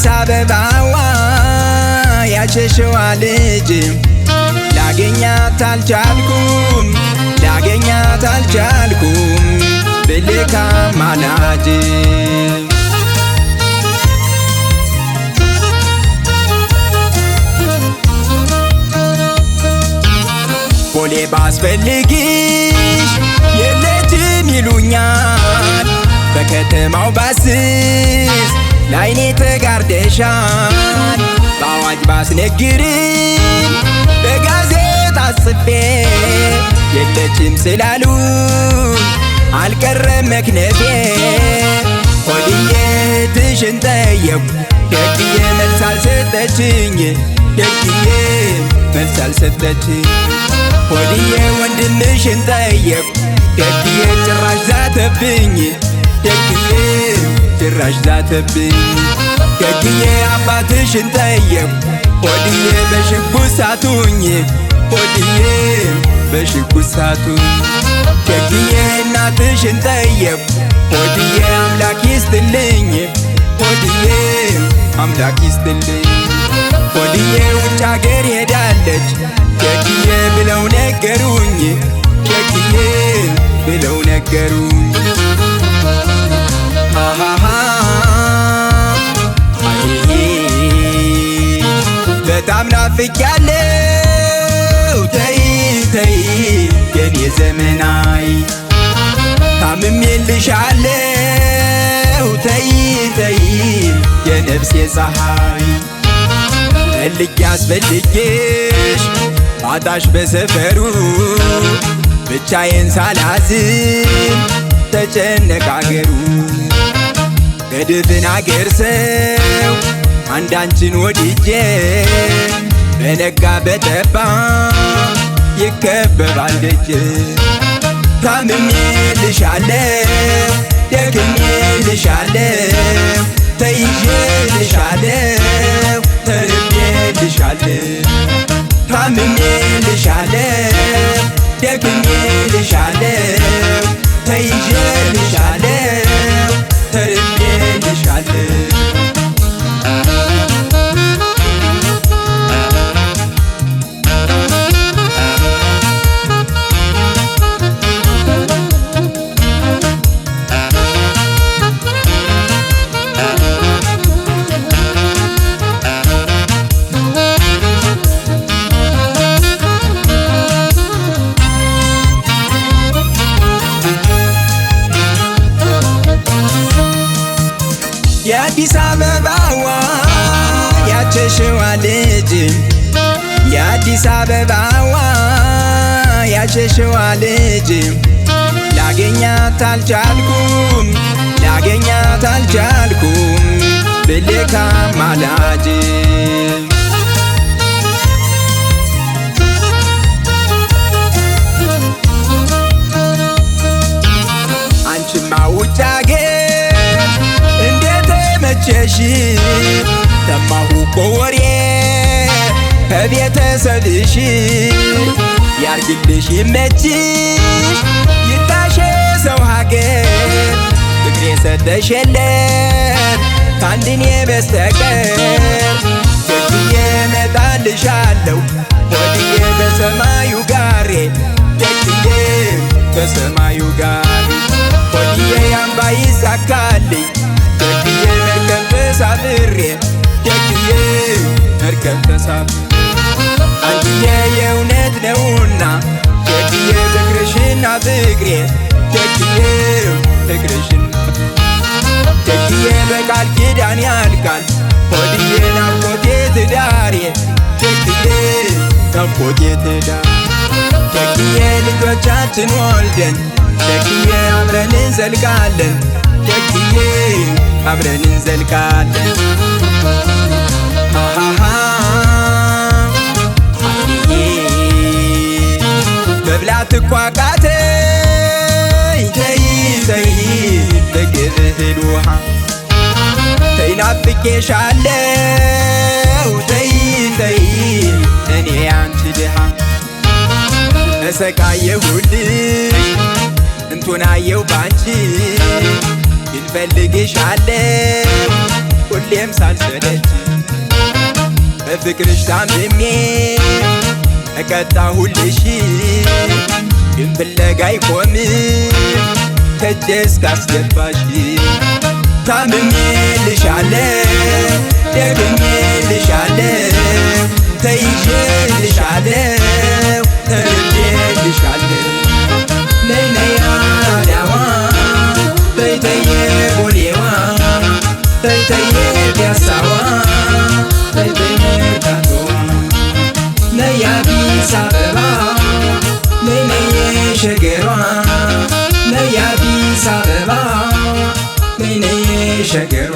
የአዲስ አበባዋ ያሸሸዋ ልጅ ላገኛት አልቻልኩም ብልካ ማላጅ ቦሌ ባስፈልግሽ የለችም ይሉኛል በከተማው ባስስ ላይኔ ተጋርደሻል በአዋጅ ባስነግርም በጋዜጣ ጽፌ የለችም ስላሉኝ አልቀረም መክነፌ ሆድዬ ትሽን ጠየኩ ደግዬ መልስ አልሰጠችኝ ሆድዬ ወንድምሽን ጠየኩ ደግዬ ጭራሽ ዛተብኝ ደግዬ አባትሽን ጠየኩ ሆድዬ በሽጉጥ ሳቱኝ ደግዬ እናትሽን ጠየኩ ሆድዬ አምላክ ይስጥልኝ ሆድዬ ውጭ አገር ሄዳለች ደግዬ ብለው ነገሩኝ በጣም ናፍቄያለሁ ተይ የኔ ዘመናይ ታምሜልሻለሁ ተይ የነፍሴ ፀሐይ ፈልጌሽ ባጣሽ በሰፈሩ ብቻዬን ሳላዝን ተጨነቀ አገሩ በድፍን አገር ሰው አንዳንችን ወድጄ በነጋ በጠባ ይከበባል ደጄ ታምሜልሻለሁ ደግሜልሻለሁ ተይዤልሻለሁ ተርቤልሻለሁ ታምሜልሻለሁ ደግሜልሻለሁ ተይዤልሻለሁ ተርቤልሻለሁ የአዲስ አበባዋ ያሸሸዋ ልጅ የአዲስ አበባዋ ያሸሸዋ ልጅ ላገኛት አልቻልኩም ብልካ ማላጅ አንቺማ ውጭ አገር እንዴት መቸሽ ሰማሁ እኮ ወሬ ከቤተሰብሽ ያርግልሽ ይመችሽ ይታሽ ሰው ሀገር ፍቅሬ ሰጠሽ የለም ካንድኔ በስተቀር ደግዬ እመጣልሻለሁ ሆድዬ በሰማዩ ጋሬ ደግዬ በሰማዩ ጋሬ ሆድዬ ያምባ ይሳካልኝ ደግዬ መርከብ ተሳፍሬ ደግዬ መርከብ ተሳፍሬ አንቺዬ የእውነት ነውና ደግዬ ፍቅርሽና ፍቅሬ ደግዬ ፍቅርሽና ደግዬ በቃል ኪዳን ያልቃል ሆድዬ ናፍቆቴ ትዳሬ ደግዬ ናፍቆቴ ትዳሬ ደግዬ ልጆቻችን ወልደን ደግዬ አብረን እንዘልቃለን ደግዬ አብረን እንዘልቃለን መብላት እኮ አቃተኝ ተይ በግብህል ውሃ ተይ ናፍቄሻለሁ ተይ እኔ አንቺ ድሃ ተሰቃየሁልሽ እንቱን አየሁ ባንቺ ግን ፈልግሻለሁ ሁሌም ሳልሰለች በፍቅርሽ ታምሜ እቀጣሁልሽ ግን ፍለጋ አይቆምም ከእጄ እስካስገባሽ ታምሜልሻለሁ ደግሜልሻለሁ ተይዤልሻለሁ ተርቤልሻለሁ ነይ ነይ አዳዋ ተይ ተይ ቦሌዋ ተይ ተይ ፒያሳዋ ተይ ተይ መርካቶዋ ነይ አዲስ አበባ ነይ ነይ ሸገሯ ነይ አዲስ አበባ ነይ ነይ ሸገሯ